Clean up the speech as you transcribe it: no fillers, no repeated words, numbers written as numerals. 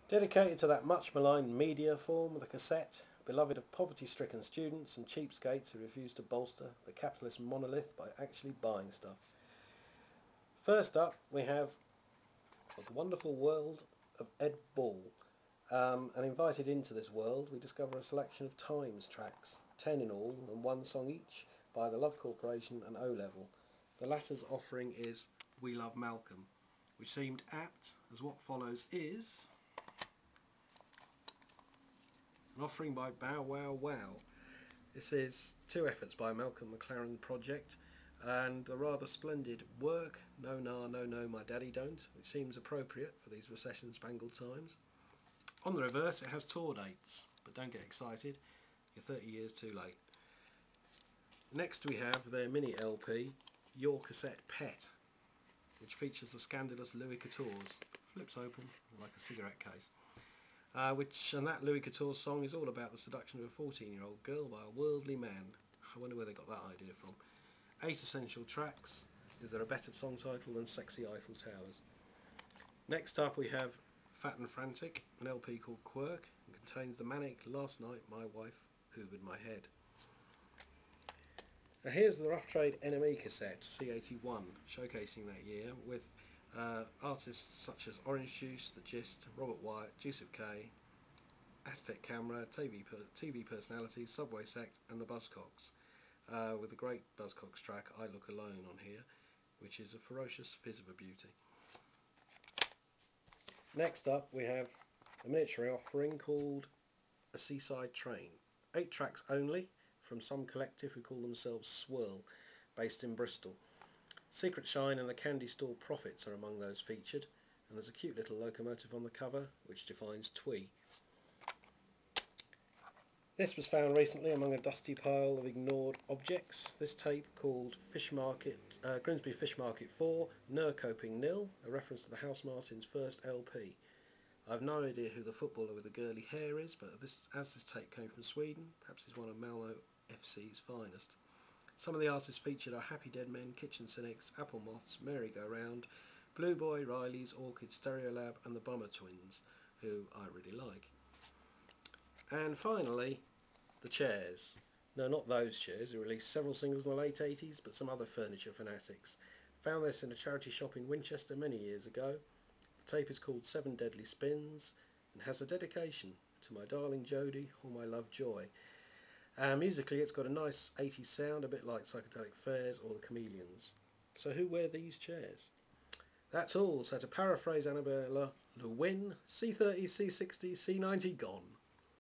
Dedicated to that much maligned media form, the cassette, beloved of poverty-stricken students and cheapskates who refuse to bolster the capitalist monolith by actually buying stuff. First up, we have the wonderful world of Ed Ball. And invited into this world, we discover a selection of Times tracks, 10 in all, and one song each by the Love Corporation and O-Level. The latter's offering is We Love Malcolm, which seemed apt, as what follows is an offering by Bow Wow Wow. This is two efforts by Malcolm McLaren Project and a rather splendid Work, No Nah No No My Daddy Don't, which seems appropriate for these recession-spangled times. On the reverse it has tour dates, but don't get excited, you're 30 years too late. Next we have their mini LP, Your Cassette Pet, which features the scandalous Louis XIV's, flips open like a cigarette case. And that Louis XIV song is all about the seduction of a 14-year-old girl by a worldly man. I wonder where they got that idea from. 8 essential tracks. Is there a better song title than Sexy Eiffel Towers? Next up we have Fat and Frantic, an LP called Quirk, and contains the manic Last Night My Wife Hoovered My Head. Now here's the Rough Trade NME cassette, C81, showcasing that year with artists such as Orange Juice, The Gist, Robert Wyatt, Juice of K, Aztec Camera, TV personalities, Subway Sect and the Buzzcocks, with the great Buzzcocks track I Look Alone on here, which is a ferocious fizz of a beauty. Next up we have a miniature offering called A Seaside Train, 8 tracks only from some collective who call themselves Swirl, based in Bristol. Secret Shine and the Candy Store Profits are among those featured, and there's a cute little locomotive on the cover which defines twee. This was found recently among a dusty pile of ignored objects. This tape called Grimsby Fish Market 4, Nur Coping Nil, a reference to the House Martins' first LP. I have no idea who the footballer with the girly hair is, but as this tape came from Sweden, perhaps he's one of Malmo FC's finest. Some of the artists featured are Happy Dead Men, Kitchen Cynics, Apple Moths, Merry Go Round, Blue Boy, Riley's, Orchid, Stereolab and the Bummer Twins, who I really like. And finally, the Chairs. No, not those Chairs, who released several singles in the late 80s, but some other furniture fanatics. Found this in a charity shop in Winchester many years ago. The tape is called 7 Deadly Spins and has a dedication to my darling Jodie or my love Joy. Musically it's got a nice 80s sound, a bit like Psychedelic Fairs or the Chameleons. So who wear these chairs? That's all, so to paraphrase Annabella Lewin, C30, C60, C90 gone.